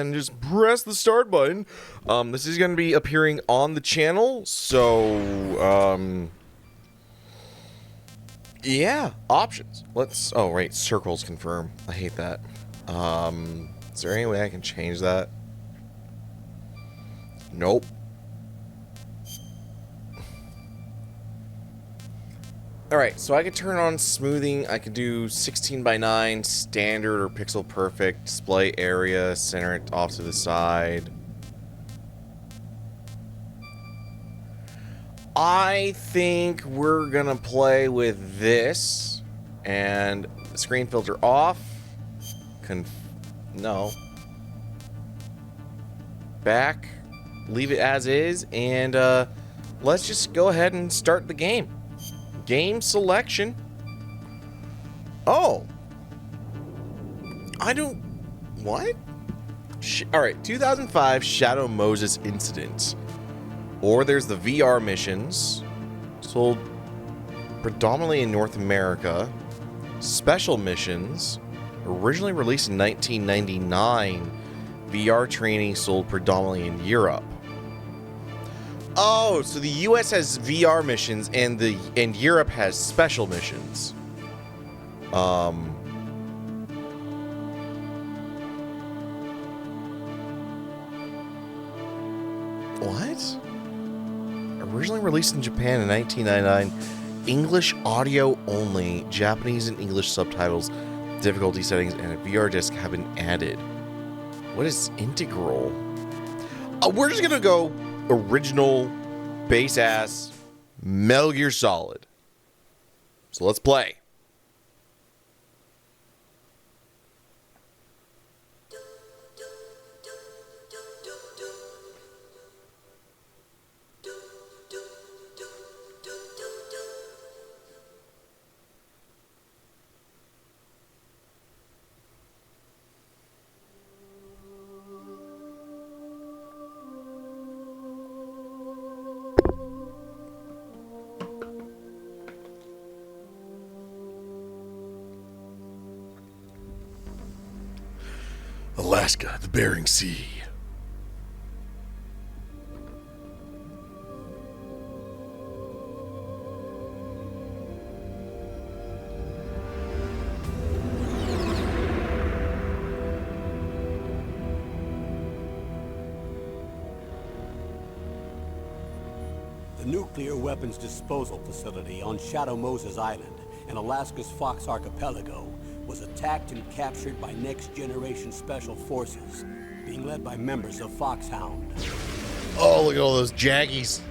and just press the start button. This is going to be appearing on the channel, so, yeah, options. Oh, right, circles confirm. I hate that. Is there any way I can change that? Nope. Alright, so I could turn on smoothing. I could do 16:9, standard or pixel perfect, display area, center it off to the side. I think we're gonna play with this and screen filter off. No. Back. Leave it as is, and let's just go ahead and start the game. Game selection. Oh. I don't... What? Alright, 2005 Shadow Moses Incident. Or there's the VR missions. Sold predominantly in North America. Special missions. Originally released in 1999. VR training sold predominantly in Europe. Oh, so the US has VR missions and Europe has special missions. What? Originally released in Japan in 1999, English audio only, Japanese and English subtitles, difficulty settings, and a VR disc have been added. What is integral? We're just gonna go original, base-ass, Metal Gear Solid. So let's play. Alaska, the Bering Sea. The nuclear weapons disposal facility on Shadow Moses Island in Alaska's Fox Archipelago was attacked and captured by next-generation special forces, being led by members of Foxhound. Oh, look at all those jaggies.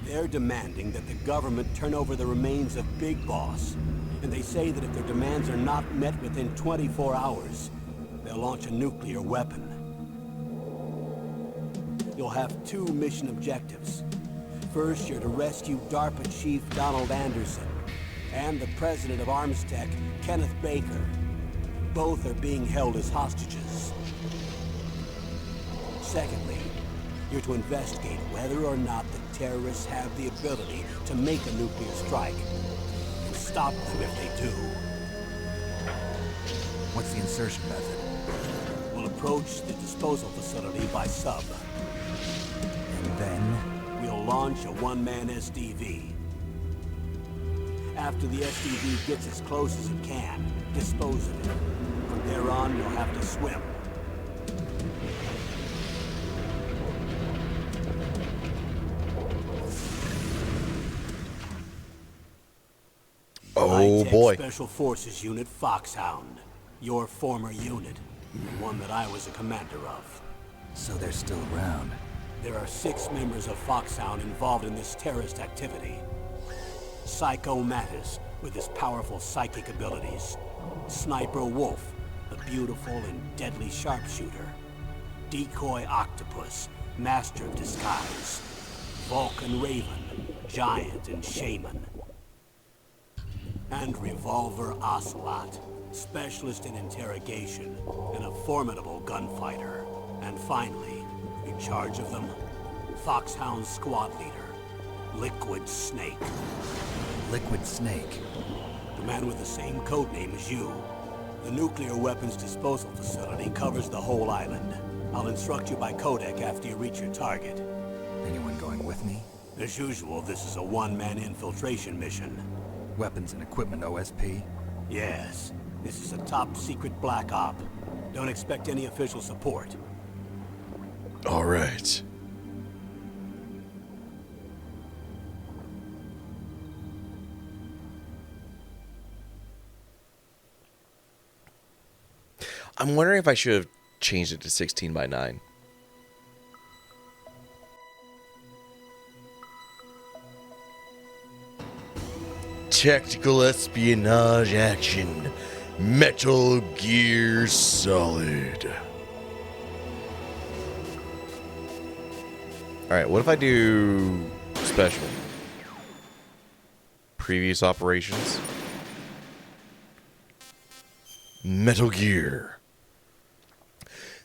They're demanding that the government turn over the remains of Big Boss, and they say that if their demands are not met within 24 hours, they'll launch a nuclear weapon. You'll have two mission objectives. First, you're to rescue DARPA Chief Donald Anderson and the president of Arms Tech, Kenneth Baker. Both are being held as hostages. Secondly, you're to investigate whether or not the terrorists have the ability to make a nuclear strike, and stop them if they do. What's the insertion method? We'll approach the disposal facility by sub. And then? We'll launch a one-man SDV. After the SDV gets as close as it can, dispose of it. From there on, you'll have to swim. Oh boy. Special Forces Unit Foxhound. Your former unit. The one that I was a commander of. So they're still around. There are 6 members of Foxhound involved in this terrorist activity. Psycho Mattis, with his powerful psychic abilities. Sniper Wolf, the beautiful and deadly sharpshooter. Decoy Octopus, master of disguise. Vulcan Raven, giant and shaman. And Revolver Ocelot, specialist in interrogation and a formidable gunfighter. And finally, in charge of them, Foxhound squad leader, Liquid Snake. Liquid Snake? The man with the same codename as you. The nuclear weapons disposal facility covers the whole island. I'll instruct you by codec after you reach your target. Anyone going with me? As usual, this is a one-man infiltration mission. Weapons and equipment OSP? Yes, this is a top-secret black op. Don't expect any official support. All right. I'm wondering if I should have changed it to 16 by 9. Tactical espionage action. Metal Gear Solid. Alright, what if I do special? Previous operations. Metal Gear.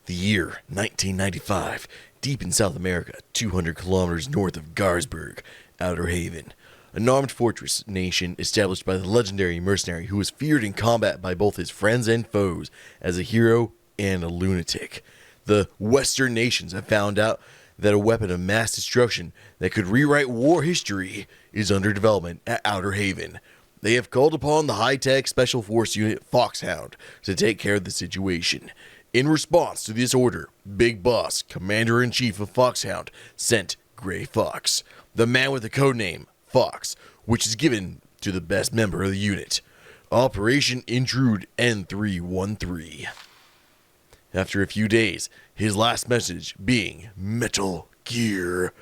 The year 1995, deep in South America, 200 kilometers north of Garsberg, Outer Haven, an armed fortress nation established by the legendary mercenary who was feared in combat by both his friends and foes as a hero and a lunatic. The Western nations have found out that a weapon of mass destruction that could rewrite war history is under development at Outer Haven. They have called upon the high-tech Special Force Unit Foxhound to take care of the situation. In response to this order, Big Boss, Commander-in-Chief of Foxhound, sent Gray Fox, the man with the codename Fox, which is given to the best member of the unit. Operation Intrude N313. After a few days, his last message being Metal Gear.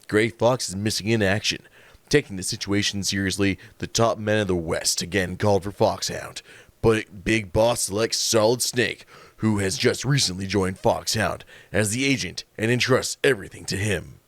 Gray Fox is missing in action. Taking the situation seriously, the top men of the West again called for Foxhound, but Big Boss selects Solid Snake, who has just recently joined Foxhound, as the agent and entrusts everything to him.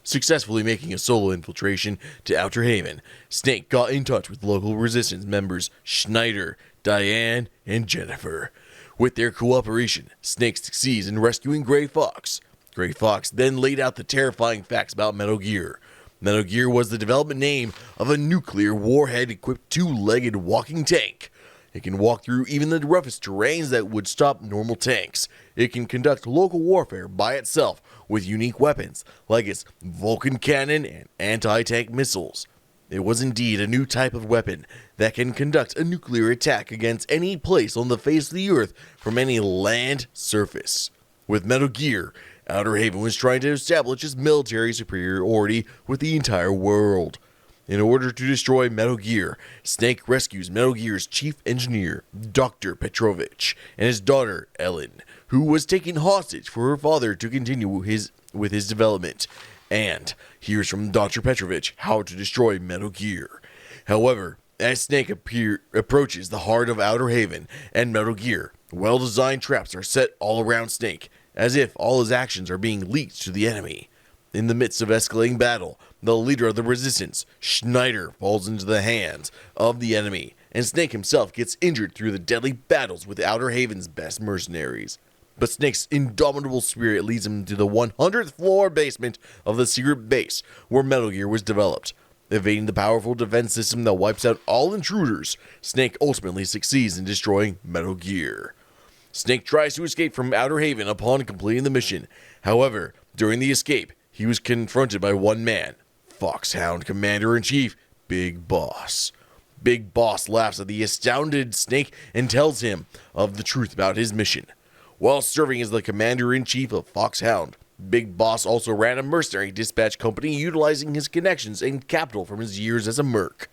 Successfully making a solo infiltration to Outer Haven, Snake got in touch with local resistance members Schneider, Diane, and Jennifer. With their cooperation, Snake succeeds in rescuing Gray Fox. Gray Fox then laid out the terrifying facts about Metal Gear. Metal Gear was the development name of a nuclear warhead-equipped two-legged walking tank. It can walk through even the roughest terrains that would stop normal tanks. It can conduct local warfare by itself with unique weapons, like its Vulcan cannon and anti-tank missiles. It was indeed a new type of weapon that can conduct a nuclear attack against any place on the face of the Earth from any land surface. With Metal Gear, Outer Haven was trying to establish its military superiority with the entire world. In order to destroy Metal Gear, Snake rescues Metal Gear's chief engineer, Dr. Petrovich, and his daughter, Ellen, who was taken hostage for her father to continue with his development, and hears from Dr. Petrovich how to destroy Metal Gear. However, as Snake approaches the heart of Outer Haven and Metal Gear, well-designed traps are set all around Snake, as if all his actions are being leaked to the enemy. In the midst of escalating battle, the leader of the resistance, Schneider, falls into the hands of the enemy, and Snake himself gets injured through the deadly battles with Outer Haven's best mercenaries. But Snake's indomitable spirit leads him to the 100th floor basement of the secret base where Metal Gear was developed. Evading the powerful defense system that wipes out all intruders, Snake ultimately succeeds in destroying Metal Gear. Snake tries to escape from Outer Haven upon completing the mission. However, during the escape, he was confronted by one man, Foxhound Commander-in-Chief, Big Boss. Big Boss laughs at the astounded Snake and tells him of the truth about his mission. While serving as the Commander-in-Chief of Foxhound, Big Boss also ran a mercenary dispatch company utilizing his connections and capital from his years as a merc.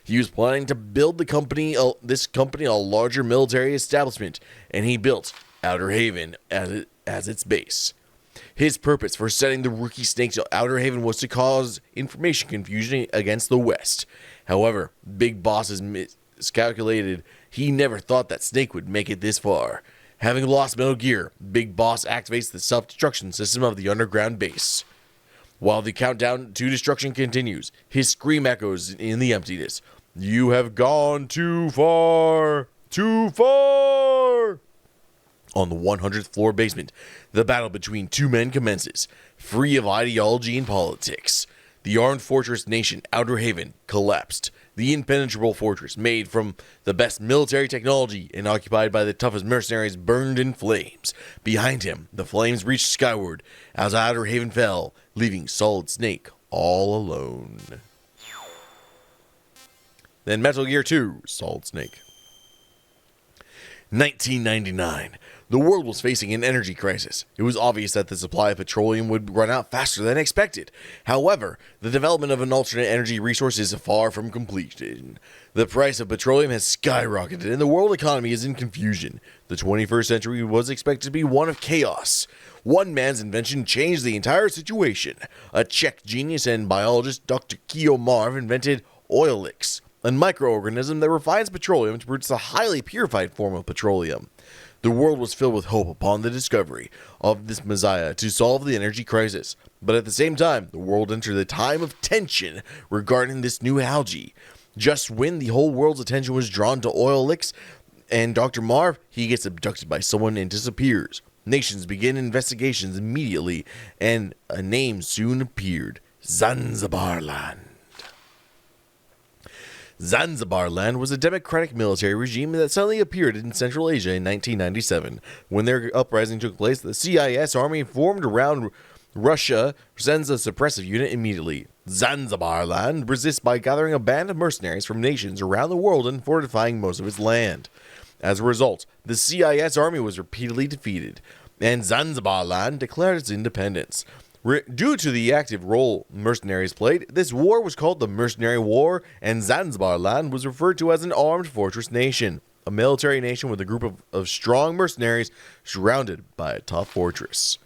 He was planning to build this company a larger military establishment, and he built Outer Haven as its base. His purpose for sending the rookie Snake to Outer Haven was to cause information confusion against the West. However, Big Boss has miscalculated. He never thought that Snake would make it this far. Having lost Metal Gear, Big Boss activates the self-destruction system of the underground base. While the countdown to destruction continues, his scream echoes in the emptiness. "You have gone too far! Too far!" On the 100th floor basement, the battle between two men commences, free of ideology and politics. The armed fortress nation Outer Haven collapsed, the impenetrable fortress made from the best military technology and occupied by the toughest mercenaries burned in flames. Behind him, the flames reached skyward as Outer Haven fell, leaving Solid Snake all alone. Then Metal Gear 2, Solid Snake. 1999. The world was facing an energy crisis. It was obvious that the supply of petroleum would run out faster than expected. However, the development of an alternate energy resource is far from completion. The price of petroleum has skyrocketed and the world economy is in confusion. The 21st century was expected to be one of chaos. One man's invention changed the entire situation. A Czech genius and biologist, Dr. Kio Marv, invented Oilix, a microorganism that refines petroleum to produce a highly purified form of petroleum. The world was filled with hope upon the discovery of this messiah to solve the energy crisis. But at the same time, the world entered a time of tension regarding this new algae. Just when the whole world's attention was drawn to Oilix and Dr. Marv, he gets abducted by someone and disappears. Nations begin investigations immediately, and a name soon appeared: Zanzibar Land. Zanzibar Land was a democratic military regime that suddenly appeared in Central Asia in 1997. When their uprising took place, the CIS army formed around Russia sends a suppressive unit immediately. Zanzibar Land resists by gathering a band of mercenaries from nations around the world and fortifying most of its land. As a result, the CIS army was repeatedly defeated, and Zanzibar Land declared its independence. Due to the active role mercenaries played, this war was called the Mercenary War, and Zanzibar Land was referred to as an armed fortress nation, a military nation with a group of strong mercenaries surrounded by a tough fortress.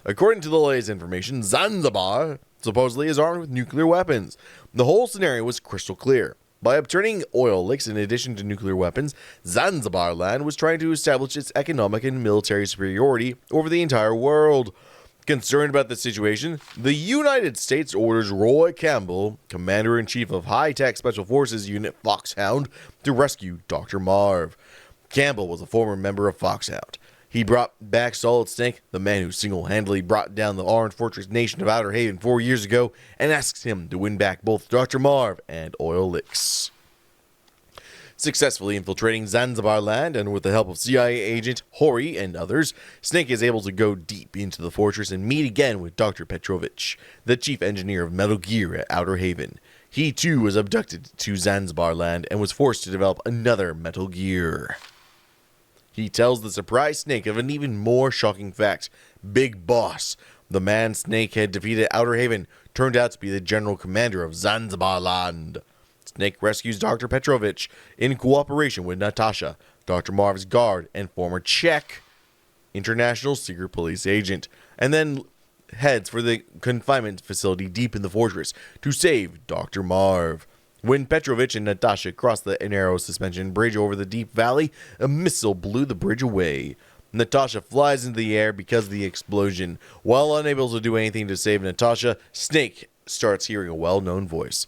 According to the latest information, Zanzibar supposedly is armed with nuclear weapons. The whole scenario was crystal clear. By obtaining oil licks in addition to nuclear weapons, Zanzibar Land was trying to establish its economic and military superiority over the entire world. Concerned about the situation, the United States orders Roy Campbell, Commander-in-Chief of High-Tech Special Forces Unit Foxhound, to rescue Dr. Marv. Campbell was a former member of Foxhound. He brought back Solid Snake, the man who single-handedly brought down the armed fortress nation of Outer Haven 4 years ago, and asks him to win back both Dr. Marv and Oil Licks. Successfully infiltrating Zanzibar Land, and with the help of CIA agent Hori and others, Snake is able to go deep into the fortress and meet again with Dr. Petrovich, the chief engineer of Metal Gear at Outer Haven. He too was abducted to Zanzibar Land and was forced to develop another Metal Gear. He tells the surprised Snake of an even more shocking fact. Big Boss, the man Snake had defeated at Outer Haven, turned out to be the general commander of Zanzibar Land. Snake rescues Dr. Petrovich in cooperation with Natasha, Dr. Marv's guard and former Czech international secret police agent, and then heads for the confinement facility deep in the fortress to save Dr. Marv. When Petrovich and Natasha crossed the narrow suspension bridge over the deep valley, a missile blew the bridge away. Natasha flies into the air because of the explosion. While unable to do anything to save Natasha, Snake starts hearing a well-known voice.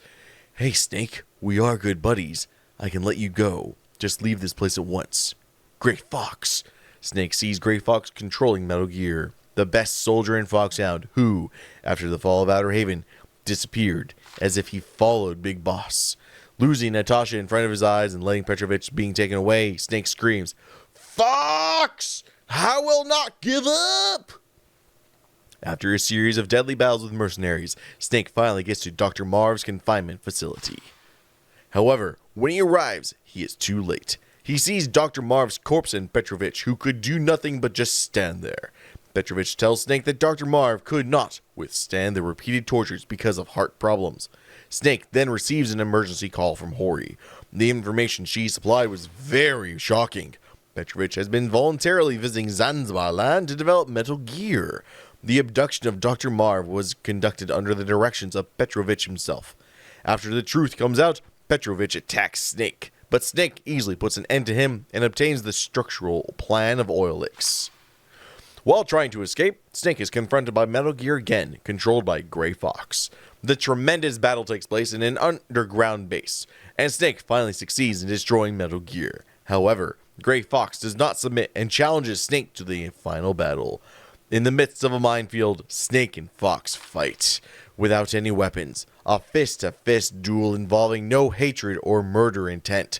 "Hey, Snake, we are good buddies. I can let you go. Just leave this place at once." Gray Fox. Snake sees Gray Fox controlling Metal Gear, the best soldier in Foxhound, who, after the fall of Outer Haven, disappeared as if he followed Big Boss. Losing Natasha in front of his eyes and letting Petrovich being taken away, Snake screams, "Fox! I will not give up!" After a series of deadly battles with mercenaries, Snake finally gets to Dr. Marv's confinement facility. However, when he arrives, he is too late. He sees Dr. Marv's corpse and Petrovich, who could do nothing but just stand there. Petrovich tells Snake that Dr. Marv could not withstand the repeated tortures because of heart problems. Snake then receives an emergency call from Hori. The information she supplied was very shocking. Petrovich has been voluntarily visiting Zanzibar Land to develop Metal Gear. The abduction of Dr. Marv was conducted under the directions of Petrovich himself. After the truth comes out, Petrovich attacks Snake, but Snake easily puts an end to him and obtains the structural plan of Oilix. While trying to escape, Snake is confronted by Metal Gear again, controlled by Gray Fox. The tremendous battle takes place in an underground base, and Snake finally succeeds in destroying Metal Gear. However, Gray Fox does not submit and challenges Snake to the final battle. In the midst of a minefield, Snake and Fox fight. Without any weapons, a fist-to-fist duel involving no hatred or murder intent.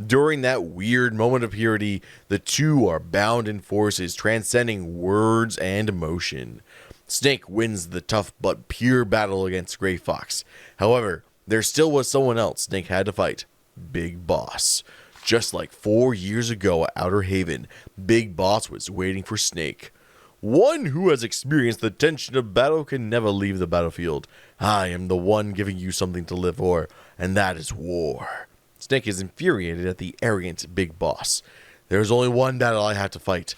During that weird moment of purity, the two are bound in forces transcending words and emotion. Snake wins the tough but pure battle against Gray Fox. However, there still was someone else Snake had to fight. Big Boss. Just like 4 years ago at Outer Haven, Big Boss was waiting for Snake. One who has experienced the tension of battle can never leave the battlefield. I am the one giving you something to live for, and that is war. Snake is infuriated at the arrogant Big Boss. There is only one battle I have to fight.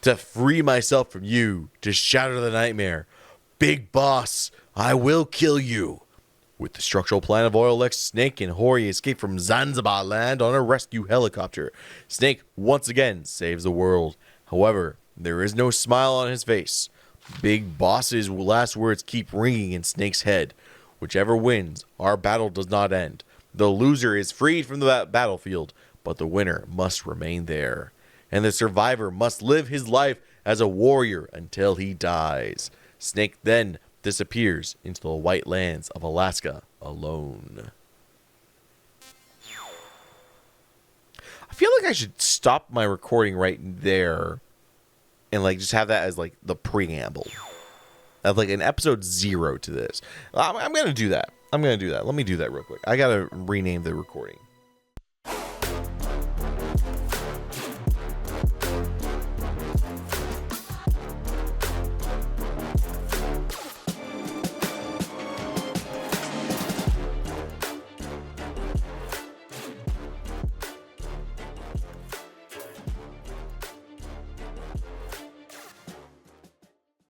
To free myself from you, to shatter the nightmare. Big Boss, I will kill you. With the structural plan of Oilex, Snake and Hori escape from Zanzibar land on a rescue helicopter. Snake once again saves the world. However, there is no smile on his face. Big Boss's last words keep ringing in Snake's head. Whichever wins, our battle does not end. The loser is freed from the battlefield, but the winner must remain there. And the survivor must live his life as a warrior until he dies. Snake then disappears into the white lands of Alaska alone. I feel like I should stop my recording right there and like just have that as like the preamble of like an episode 0 to this. I'm gonna do that. Let me do that real quick. I gotta rename the recording.